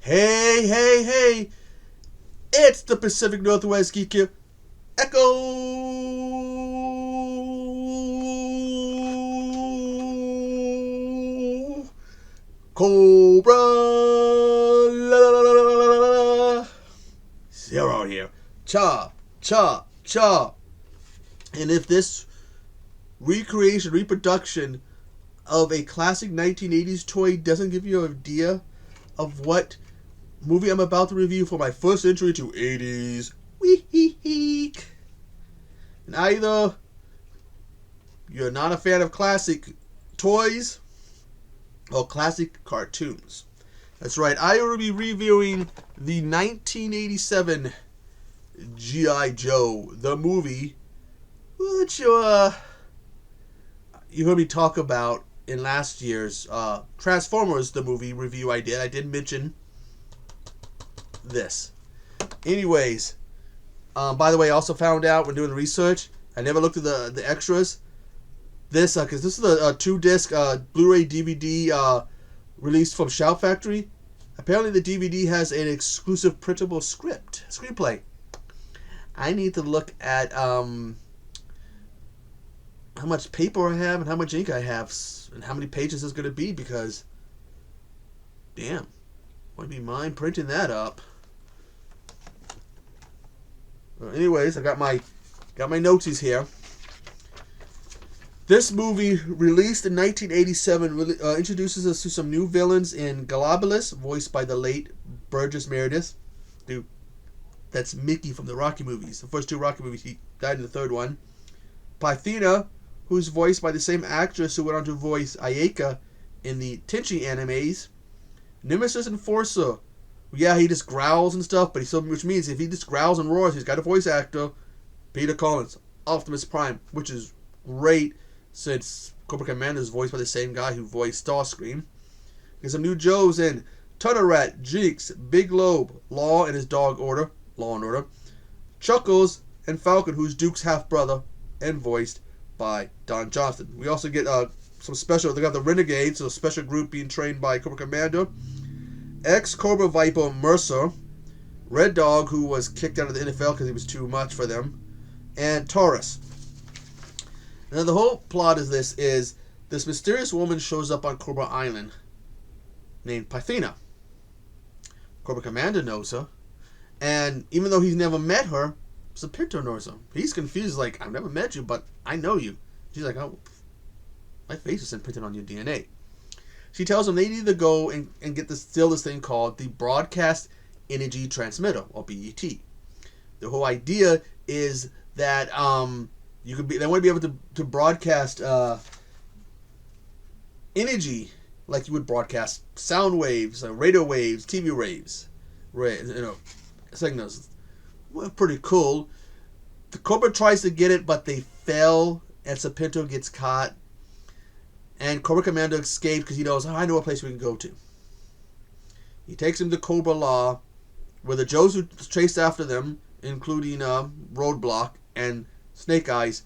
Hey, hey, hey! It's the Pacific Northwest Geek here. Echo Cobra la, la, la, la, la, la, la. Zero here. Cha, cha, cha. And if this reproduction of a classic 1980s toy doesn't give you an idea of what movie I'm about to review for my first entry to 80s, week. And either you're not a fan of classic toys or classic cartoons. That's right, I will be reviewing the 1987 G.I. Joe, the movie, which you heard me talk about in last year's Transformers, the movie review I did. I did mention this. Anyways, by the way, I also found out when doing the research, I never looked at the extras. This, because this is a 2-disc Blu-ray DVD released from Shout Factory. Apparently the DVD has an exclusive printable screenplay. I need to look at how much paper I have and how much ink I have and how many pages it's going to be, because damn, wouldn't be mind printing that up. Anyways, I got my notes here. This movie, released in 1987, introduces us to some new villains in Galabulus, voiced by the late Burgess Meredith. Dude, that's Mickey from the Rocky movies. The first two Rocky movies, he died in the third one. Pythina, who's voiced by the same actress who went on to voice Ayeka in the Tenchi animes. Nemesis Enforcer. Yeah, he just growls and stuff, but which means if he just growls and roars, he's got a voice actor, Peter Collins, Optimus Prime, which is great since Cobra Commander is voiced by the same guy who voiced Starscream. There's some new Joes in Tunnelrat, Jinx, Big Lobe, Law and and Order, Chuckles, and Falcon, who's Duke's half-brother, and voiced by Don Johnson. We also get some special, they got the Renegades, so a special group being trained by Cobra Commander, ex-Cobra Viper Mercer, Red Dog, who was kicked out of the NFL because he was too much for them, and Taurus. Now the whole plot is this mysterious woman shows up on Cobra Island named Pythina. Cobra Commander knows her, and even though he's never met her, Serpentor knows her. He's confused, like, I've never met you, but I know you. She's like, oh, my face is imprinted on your DNA. She tells him they need to go and get this thing called the Broadcast Energy Transmitter, or BET. The whole idea is that they want to be able to broadcast energy like you would broadcast sound waves, radio waves, TV waves, signals. Well, pretty cool. The Cobra tries to get it, but they fail, and Serpentor gets caught. And Cobra Commander escapes because he knows, I know a place we can go to. He takes him to Cobra Law, where the Joes who chased after them, including Roadblock and Snake Eyes,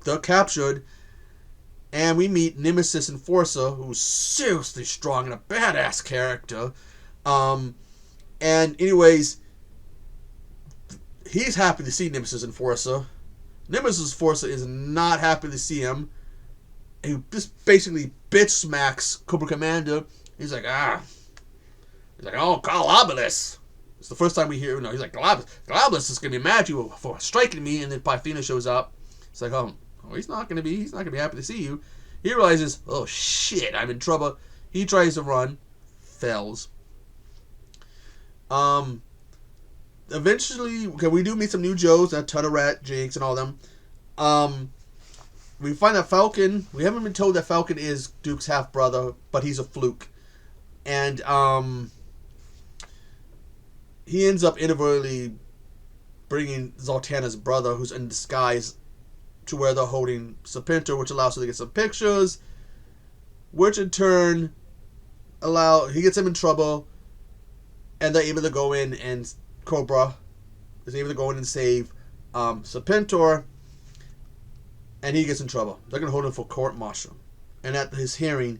they're captured. And we meet Nemesis Enforcer, who's seriously strong and a badass character. And anyways, he's happy to see Nemesis Enforcer. Nemesis Enforcer is not happy to see him. He just basically bitch smacks Cobra Commander. He's like, oh, Galabulus. It's the first time we hear, he's like, Galabulus is going to be mad at you for striking me. And then Pythina shows up. It's like, he's not going to be happy to see you. He realizes, oh shit, I'm in trouble. He tries to run, fails. Eventually, we do meet some new Joes, Tunnelrat, Jinx, and all them. We find that Falcon, we haven't been told that Falcon is Duke's half-brother, but he's a fluke. And he ends up inadvertently bringing Zatanna's brother, who's in disguise, to where they're holding Serpentor, which allows her to get some pictures, which in turn he gets him in trouble, and they're able to go in, and Cobra is able to go in and save Serpentor, and he gets in trouble. They're going to hold him for court-martial. And at his hearing,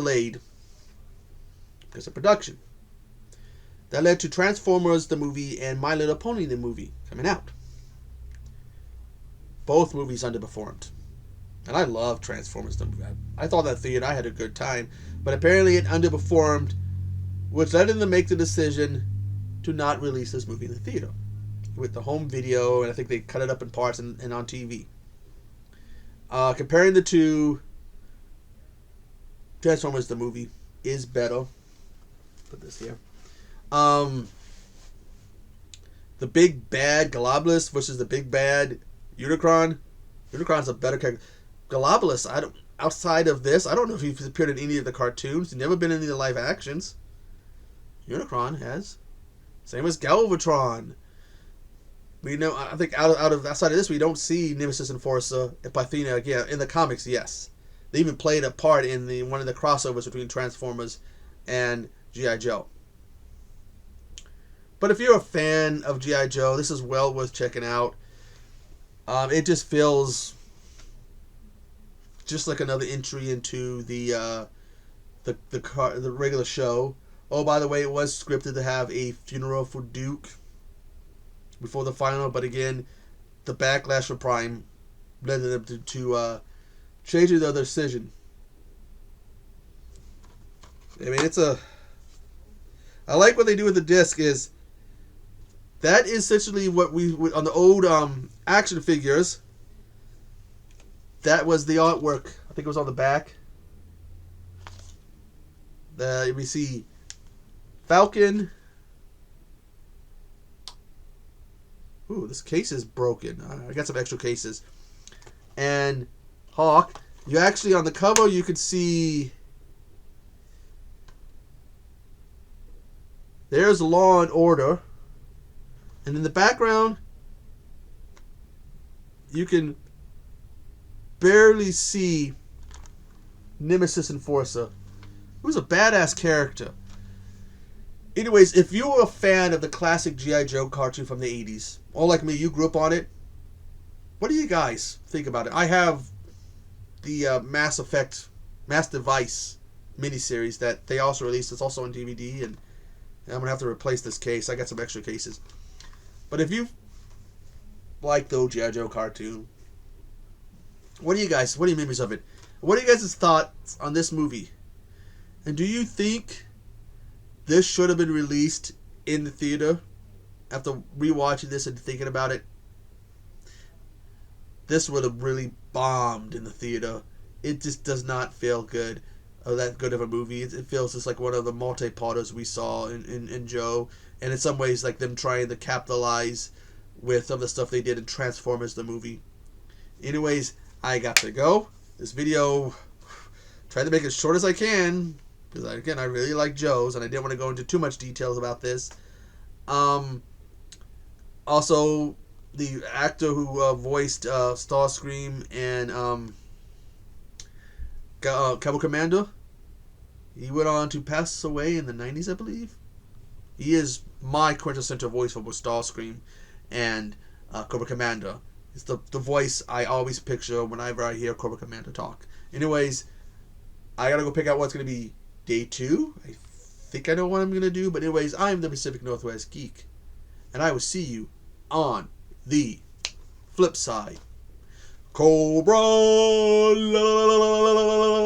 delayed because of production. That led to Transformers the movie and My Little Pony the movie coming out. Both movies underperformed. And I love Transformers the movie. I thought that theater, I had a good time. But apparently it underperformed, which led them to make the decision to not release this movie in the theater. With the home video, and I think they cut it up in parts and on TV. Comparing the two, Transformers the movie is better. Put this here. The big bad Galabulus versus the big bad Unicron. Unicron's a better character. Galabulus, outside of this, I don't know if he's appeared in any of the cartoons. He's never been in any of the live actions. Unicron has. Same as Galvatron. We know, I think outside of this, we don't see Nemesis Enforcer and Parthenia again. In the comics, yes. They even played a part in one of the crossovers between Transformers and G.I. Joe. But if you're a fan of G.I. Joe, this is well worth checking out. It just feels just like another entry into the regular show. Oh, by the way, it was scripted to have a funeral for Duke before the final, but again, the backlash for Prime led them to changing their decision. I mean, I like what they do with the disc is that is essentially what we on the old action figures. That was the artwork. I think it was on the back. We see Falcon. Ooh, this case is broken. I got some extra cases. And Hawk. You actually, on the cover, you could see... There's Law and Order. And in the background, you can barely see Nemesis Enforcer, who's a badass character. Anyways, if you were a fan of the classic G.I. Joe cartoon from the 80s, or like me, you grew up on it, what do you guys think about it? I have the Mass Device miniseries that they also released. It's also on DVD, and I'm going to have to replace this case. I got some extra cases. But if you like the G.I. Joe cartoon, what are your memories of it? What are you guys' thoughts on this movie? And do you think this should have been released in the theater? After rewatching this and thinking about it, this would have really bombed in the theater. It just does not feel good, or that good of a movie. It feels just like one of the multi-parters we saw in Joe, and in some ways like them trying to capitalize with some of the stuff they did in Transformers the movie. Anyways, I got to go. This video, tried to make it as short as I can, because again, I really like Joe's, and I didn't want to go into too much details about this. Also, the actor who voiced Starscream and Cabo Commander, he went on to pass away in the 90s, I believe. He is my quintessential voice for Starscream and Cobra Commander. It's the voice I always picture whenever I hear Cobra Commander talk. Anyways, I gotta go pick out what's gonna be day 2. I think I know what I'm gonna do, but anyways, I'm the Pacific Northwest Geek, and I will see you on the flip side. Cobra! La, la, la, la, la, la, la, la.